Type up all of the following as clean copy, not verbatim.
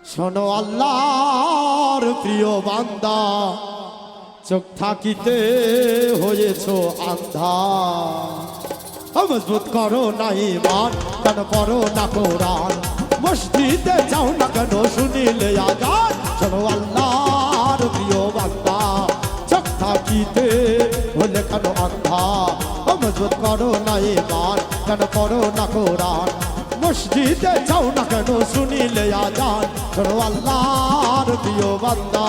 শোনো আল্লাহর প্রিয় বান্দা, চোখ থাকিতে হয়েছ আন্ধা। মজবুত করো না ঈমান, কেন পড়ো না কোরআন, মসজিদে যাও না কেন শুনিলে আযান। শোনো আল্লাহর প্রিয় বান্দা, চোখ থাকিতে হলে কেন আন্ধা। মজবুত করো না ঈমান, কেন পড়ো না কোরআন, মসজিদে যাও না কেন শুনিলে আযান। শোনো আল্লাহর প্রিয় বান্দা।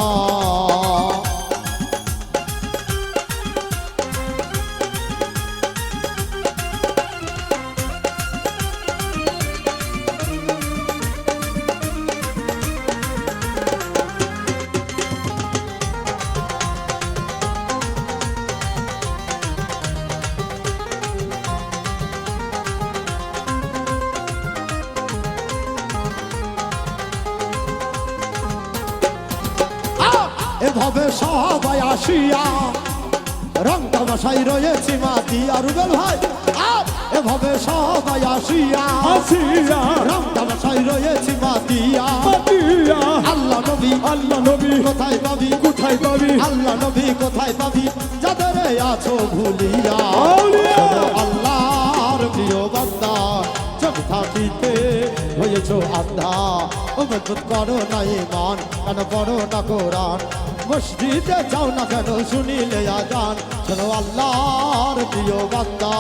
এভাবে সবাই আসিয়া রং তামাশাই রয়েছি মাতিয়া। রুবেল ভাই, এভাবে সবাই আসিয়া রং তামাশাই রয়েছি মাতিয়া। আল্লাহ নবী, আল্লাহ নবী কোথায় পাবি, কোথায় পাবি, আল্লাহ নবী কোথায় পাবি, যাদের আছো ভুলিয়া। আল্লাহর প্রিয় বান্দা, চোখ থাকিতে হয়েছ আন্ধা। মজবুত করো না ঈমান, কেন পড়ো না কোরআন, মসজিদে যাও না কেন শুনিলে আযান। শোনো আল্লাহর প্রিয় বান্দা।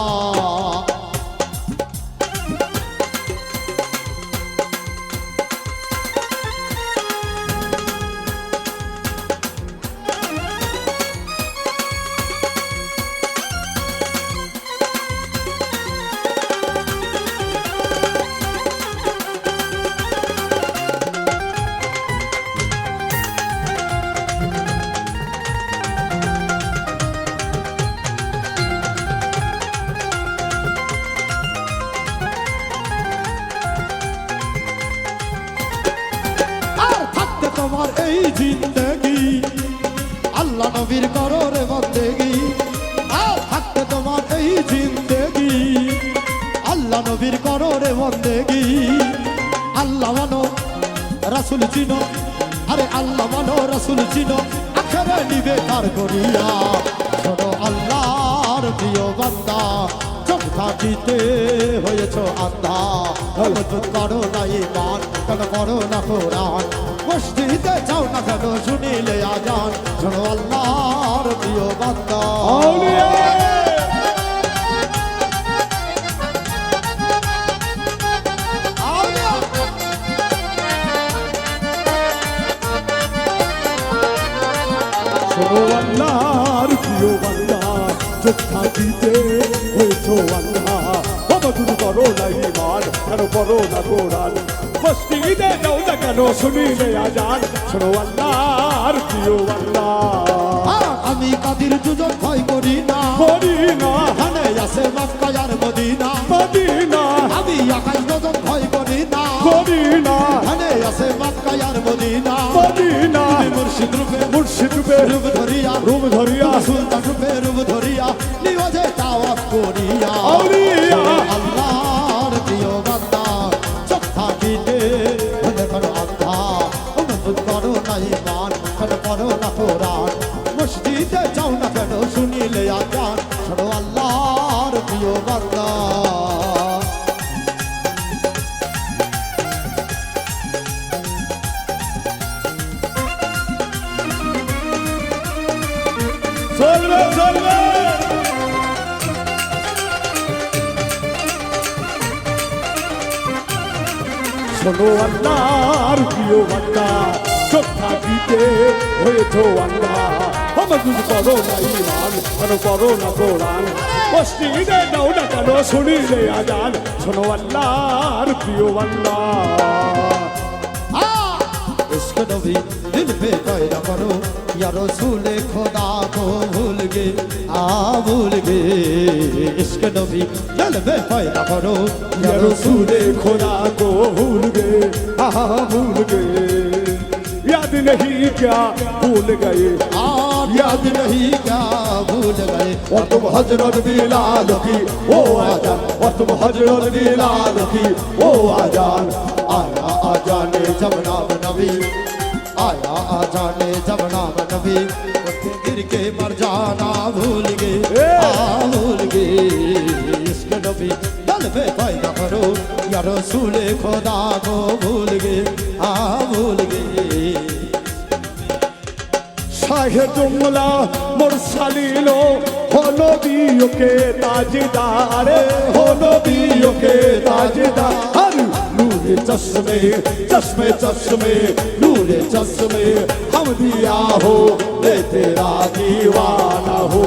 তোমার এই জিন্দেগি আল্লাহ নবীর করো রে বন্দেগি। থাকতে তোমার এই জিন্দেগি আল্লাহ নবীর করো রে বন্দেগি। আল্লাহ মানো রাসূল চিনো, আরে আল্লাহ মানো রাসূল চিনো, আখেরে নিবে তার করিয়া। শোনো আল্লাহর প্রিয় বান্দা, চোখ থাকিতে হয়েছ আন্ধা। মজবুত করো না ঈমান, কেন পড়ো না কোরআন, মসজিদে যাও না কেন শুনিলে আযান। শোনো আল্লাহর প্রিয় বান্দা। শোনো আল্লাহর প্রিয় বান্দা, চোখ থাকিতে হয়েছ আন্ধা। মজবুত করো না ঈমান, কেন পড়ো না কোরআন, মসজিদে যাও না কেন শুনিলে আযান। শোনো আল্লাহর প্রিয় বান্দা। আমি কাদির দুজন ভয় করি না, করি না, ধানে আছে মক্কা আর মদিনা। মদিনা আমি আকাশ দুজন ভয় করি না, করি না, ধানে আছে মক্কা আর মদিনা। মদিনা মুর্শিদ রূপে, মুর্শিদ রূপে রূপ ধরিয়া, রূপ ধরিয়া, সুলতান রূপে রূপ ধরিয়া, নিওয়াজে দাওয়াত করিয়া। আউলিয়া আল্লাহর প্রিয় বান্দা, চোখ থাকিতে হলে করো আন্ধা। মজবুত করো না ঈমান, কেন পড়ো না কোরআন, মসজিদে যাও না কেন শুনিলে আযান। শোনো আল্লাহর প্রিয় বান্দা। চলবে চলবে। শোনো আল্লাহর প্রিয় বান্দা, চোখ থাকিতে হয়েছ আন্ধা। মজবুত করো না ঈমান, কেন পড়ো না কোরআন, মসজিদে যাও না কেন শুনিলে আযান। শোনো আল্লাহর প্রিয় বান্দা। इश्क नबी दिल पे पैदा करो, या रसूल खुदा को भूल गए, भूल गए। इश्क नबी दिल पे पैदा करो, या रसूल खुदा को भूल गए, भूल गए। याद नहीं क्या भूल गए, याद नहीं क्या भूल गए और तुम हजरत बिलाल की वो आजान, और तुम हजरत बिलाल की वो आजान। आया आजाने जब नाम नबी, आया आजाने जब नाम नबी, गिर के मर जाना भूल गए, भूल गए इश्क नबी। दिल में पैदा करो या रसूल खुदा को भूल गए, भूल गए। शाहे जुमला मुरसलीनो हो नबियों के ताजदार, हो नबियों के ताजदार। हर नूरे चश्मे चश्मे चश्मे नूरे चश्मे हम दिया हो, ले तेरा दीवाना हो।